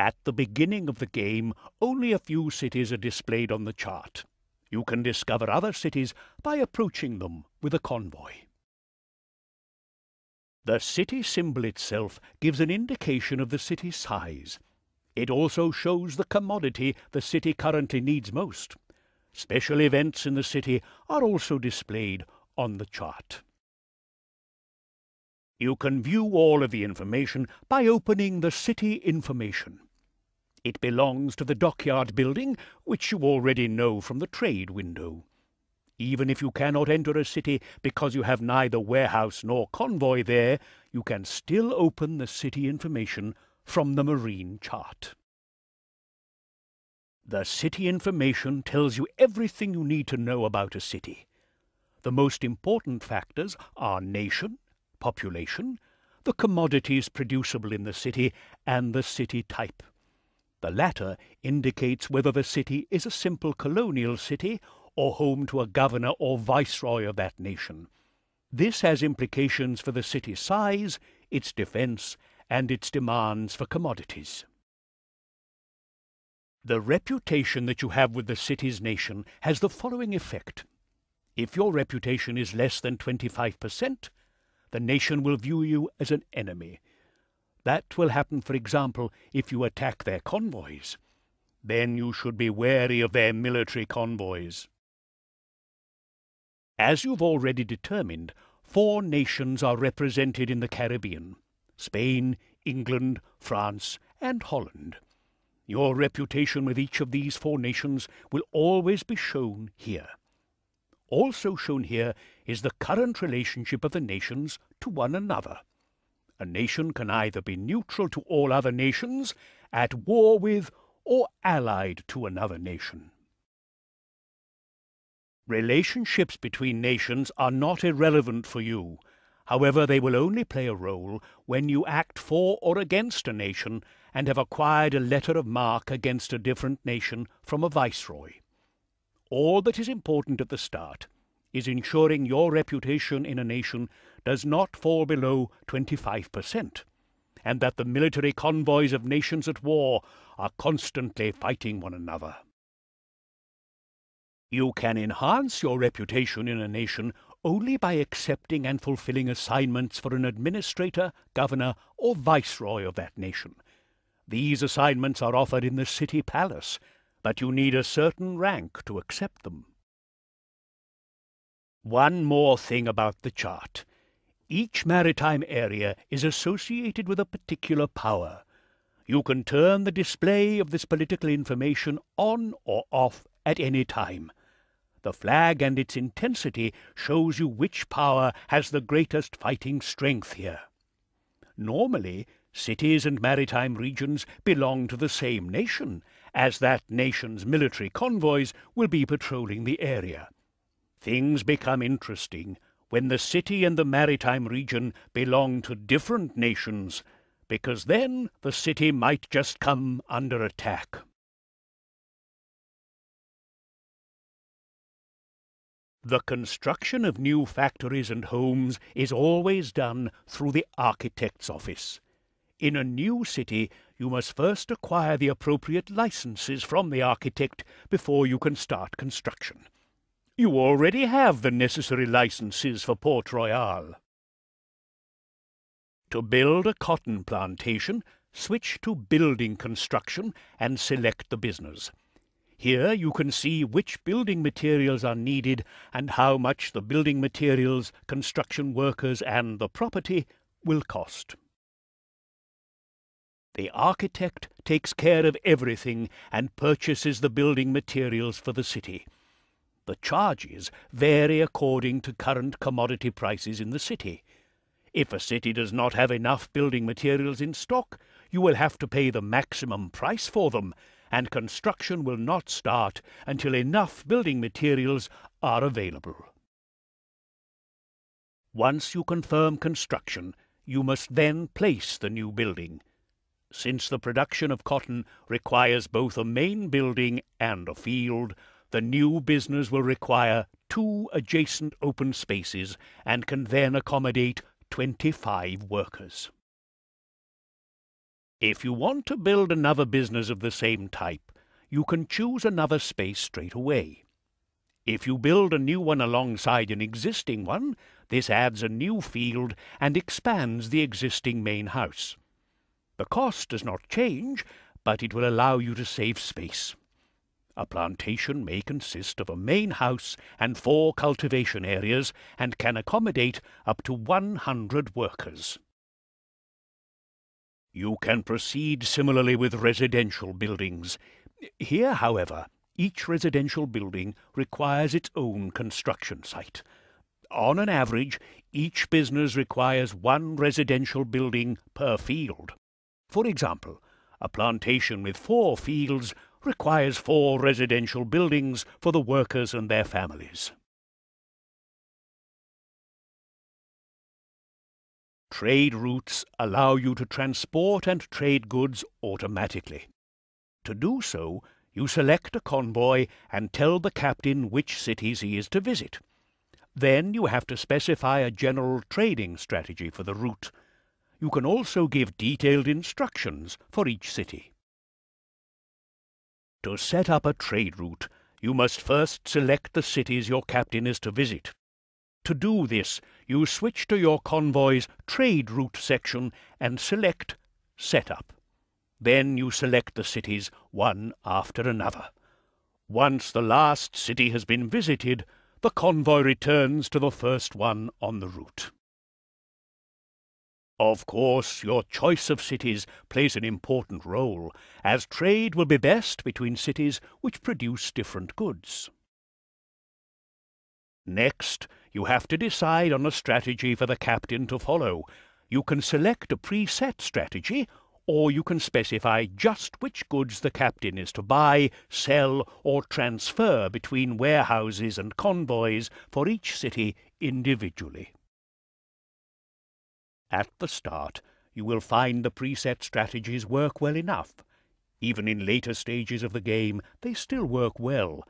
At the beginning of the game, only a few cities are displayed on the chart. You can discover other cities by approaching them with a convoy. The city symbol itself gives an indication of the city's size. It also shows the commodity the city currently needs most. Special events in the city are also displayed on the chart. You can view all of the information by opening the City Information. It belongs to the dockyard building, which you already know from the trade window. Even if you cannot enter a city because you have neither warehouse nor convoy there, you can still open the City Information from the marine chart. The City Information tells you everything you need to know about a city. The most important factors are nation, population, the commodities producible in the city, and the city type. The latter indicates whether the city is a simple colonial city or home to a governor or viceroy of that nation. This has implications for the city's size, its defense, and its demands for commodities. The reputation that you have with the city's nation has the following effect. If your reputation is less than 25%, the nation will view you as an enemy. That will happen, for example, if you attack their convoys. Then you should be wary of their military convoys. As you've already determined, 4 nations are represented in the Caribbean: Spain, England, France, and Holland. Your reputation with each of these 4 nations will always be shown here. Also shown here is the current relationship of the nations to one another. A nation can either be neutral to all other nations, at war with, or allied to another nation. Relationships between nations are not irrelevant for you. However, they will only play a role when you act for or against a nation and have acquired a letter of marque against a different nation from a viceroy. All that is important at the start is ensuring your reputation in a nation does not fall below 25%, and that the military convoys of nations at war are constantly fighting one another. You can enhance your reputation in a nation only by accepting and fulfilling assignments for an administrator, governor, or viceroy of that nation. These assignments are offered in the city palace, but you need a certain rank to accept them. One more thing about the chart. Each maritime area is associated with a particular power. You can turn the display of this political information on or off at any time. The flag and its intensity shows you which power has the greatest fighting strength here. Normally, cities and maritime regions belong to the same nation, as that nation's military convoys will be patrolling the area. Things become interesting when the city and the maritime region belong to different nations, because then the city might just come under attack. The construction of new factories and homes is always done through the architect's office. In a new city, you must first acquire the appropriate licenses from the architect before you can start construction. You already have the necessary licenses for Port Royale. To build a cotton plantation, switch to Building Construction and select the business. Here you can see which building materials are needed and how much the building materials, construction workers, and the property will cost. The architect takes care of everything and purchases the building materials for the city. The charges vary according to current commodity prices in the city. If a city does not have enough building materials in stock, you will have to pay the maximum price for them, and construction will not start until enough building materials are available. Once you confirm construction, you must then place the new building. Since the production of cotton requires both a main building and a field, the new business will require 2 adjacent open spaces and can then accommodate 25 workers. If you want to build another business of the same type, you can choose another space straight away. If you build a new one alongside an existing one, this adds a new field and expands the existing main house. The cost does not change, but it will allow you to save space. A plantation may consist of a main house and 4 cultivation areas and can accommodate up to 100 workers. You can proceed similarly with residential buildings. Here, however, each residential building requires its own construction site. On an average, each business requires 1 residential building per field. For example, a plantation with 4 fields requires 4 residential buildings for the workers and their families. Trade routes allow you to transport and trade goods automatically. To do so, you select a convoy and tell the captain which cities he is to visit. Then you have to specify a general trading strategy for the route. You can also give detailed instructions for each city. To set up a trade route, you must first select the cities your captain is to visit. To do this, you switch to your convoy's Trade Route section and select Setup. Then you select the cities one after another. Once the last city has been visited, the convoy returns to the first one on the route. Of course, your choice of cities plays an important role, as trade will be best between cities which produce different goods. Next, you have to decide on a strategy for the captain to follow. You can select a preset strategy, or you can specify just which goods the captain is to buy, sell, or transfer between warehouses and convoys for each city individually. At the start, you will find the preset strategies work well enough. Even in later stages of the game, they still work well,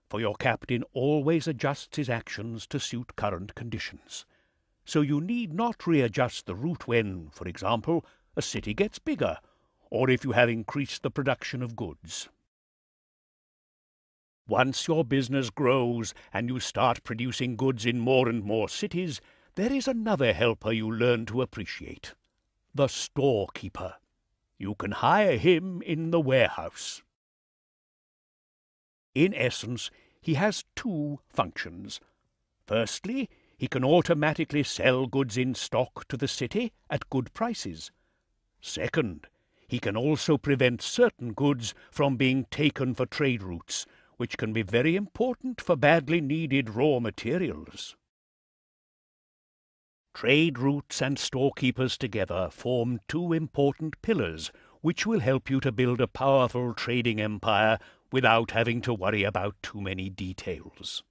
for your captain always adjusts his actions to suit current conditions. So you need not readjust the route when, for example, a city gets bigger, or if you have increased the production of goods. Once your business grows and you start producing goods in more and more cities, there is another helper you learn to appreciate: the storekeeper. You can hire him in the warehouse. In essence, he has 2 functions. Firstly, he can automatically sell goods in stock to the city at good prices. Second, he can also prevent certain goods from being taken for trade routes, which can be very important for badly needed raw materials. Trade routes and storekeepers together form 2 important pillars, which will help you to build a powerful trading empire without having to worry about too many details.